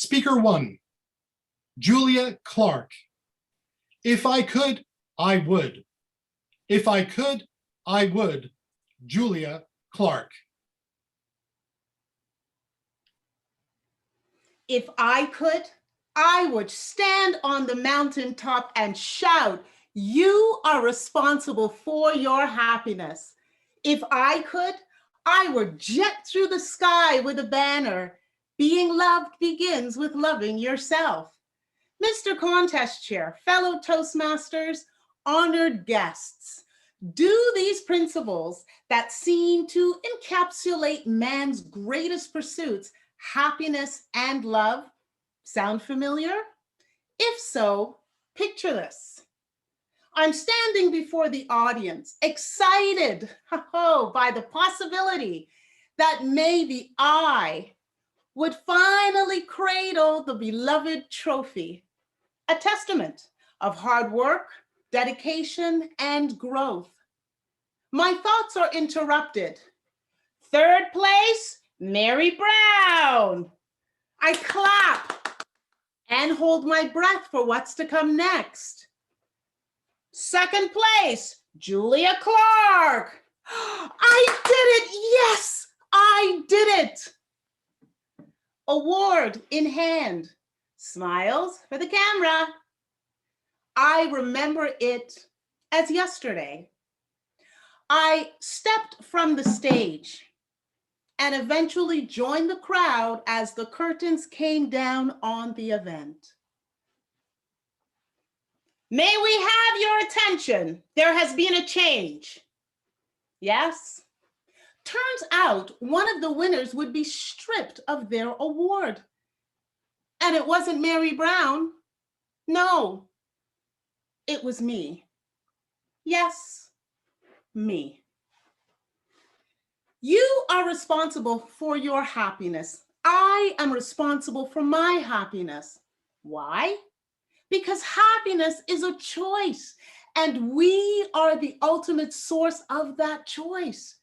Speaker 1, Julia Clarke. If I could, I would. If I could, I would. Julia Clarke. If I could, I would stand on the mountaintop and shout, "You are responsible for your happiness." If I could, I would jet through the sky with a banner, "Being loved begins with loving yourself." Mr. Contest Chair, fellow Toastmasters, honored guests, do these principles that seem to encapsulate man's greatest pursuits, happiness and love, sound familiar? If so, picture this. I'm standing before the audience, excited by the possibility that maybe I would finally cradle the beloved trophy, a testament of hard work, dedication, and growth. My thoughts are interrupted. Third place, Mary Brown. I clap and hold my breath for what's to come next. Second place, Julia Clarke. I did it, yes, I did it. Award in hand, smiles for the camera. I remember it as yesterday. I stepped from the stage and eventually joined the crowd as the curtains came down on the event. May we have your attention? There has been a change. Yes? Turns out one of the winners would be stripped of their award. And it wasn't Mary Brown. No, it was me. Yes, me. You are responsible for your happiness. I am responsible for my happiness. Why? Because happiness is a choice, and we are the ultimate source of that choice.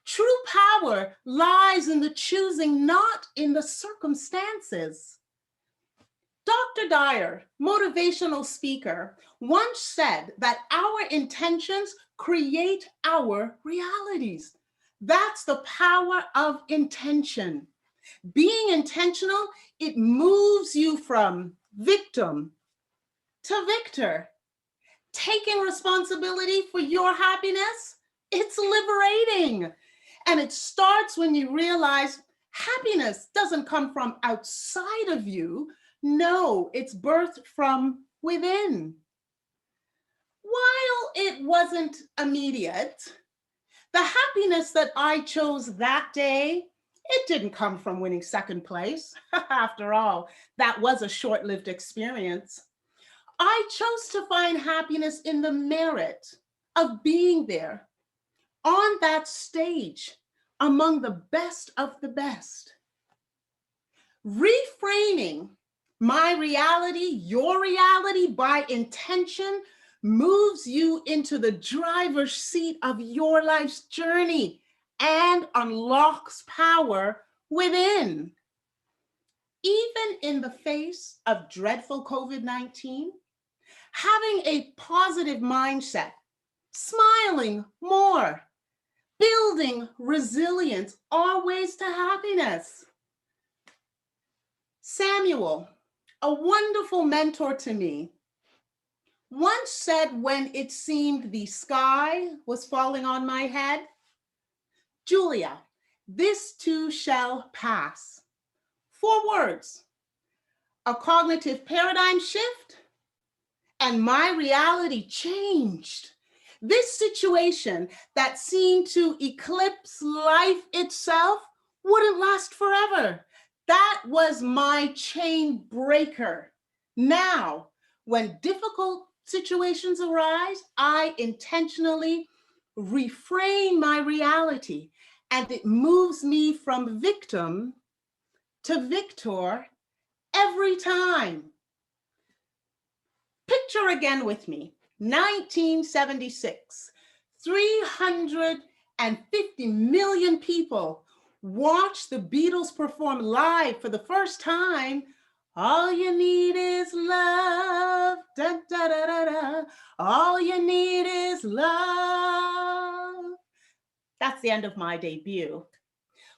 True power lies in the choosing, not in the circumstances. Dr. Dyer, motivational speaker, once said that our intentions create our realities. That's the power of intention. Being intentional, it moves you from victim to victor. Taking responsibility for your happiness, it's liberating. And it starts when you realize happiness doesn't come from outside of you. No, it's birthed from within. While it wasn't immediate, the happiness that I chose that day, it didn't come from winning second place. After all, that was a short-lived experience. I chose to find happiness in the merit of being there on that stage among the best of the best. Reframing my reality, your reality by intention moves you into the driver's seat of your life's journey and unlocks power within. Even in the face of dreadful COVID-19, having a positive mindset, smiling more, building resilience are ways to happiness. Samuel, a wonderful mentor to me, once said when it seemed the sky was falling on my head, "Julia, this too shall pass." 4 words, a cognitive paradigm shift, and my reality changed. This situation that seemed to eclipse life itself wouldn't last forever. That was my chain breaker. Now, when difficult situations arise, I intentionally reframe my reality, and it moves me from victim to victor every time. Picture again with me, 1976, 350 million people watched the Beatles perform live for the first time All you need is love. Da, da, da, da, da. All you need is love. That's the end of my debut.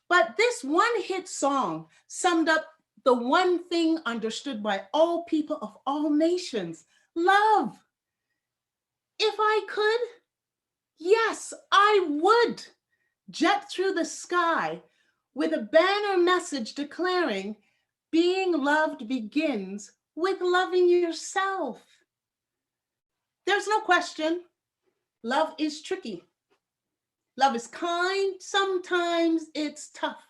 But this one hit song summed up the one thing understood by all people of all nations: love. If I could, yes, I would jet through the sky with a banner message declaring being loved begins with loving yourself. There's no question, love is tricky. Love is kind, sometimes it's tough.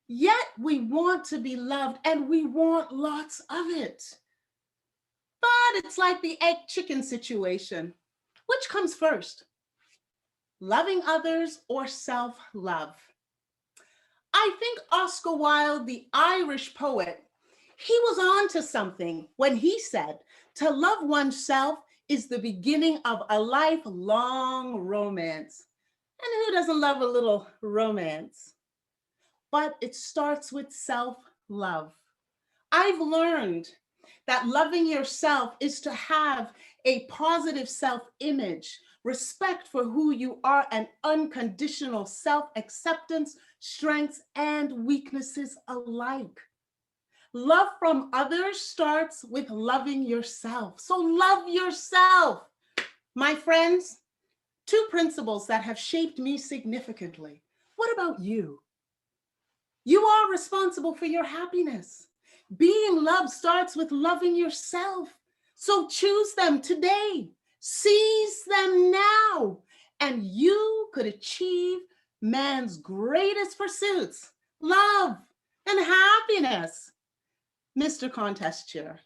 Yet we want to be loved and we want lots of it. But it's like the egg chicken situation. Which comes first? Loving others or self-love? I think Oscar Wilde, the Irish poet, he was on to something when he said, to love oneself is the beginning of a lifelong romance. And who doesn't love a little romance? But it starts with self-love. I've learned that loving yourself is to have a positive self-image, respect for who you are, and unconditional self-acceptance, strengths, and weaknesses alike. Love from others starts with loving yourself. So love yourself. My friends, two principles that have shaped me significantly. What about you? You are responsible for your happiness. Being loved starts with loving yourself. So choose them today. Seize them now. And you could achieve man's greatest pursuits, love and happiness. Mr. Contest Chair.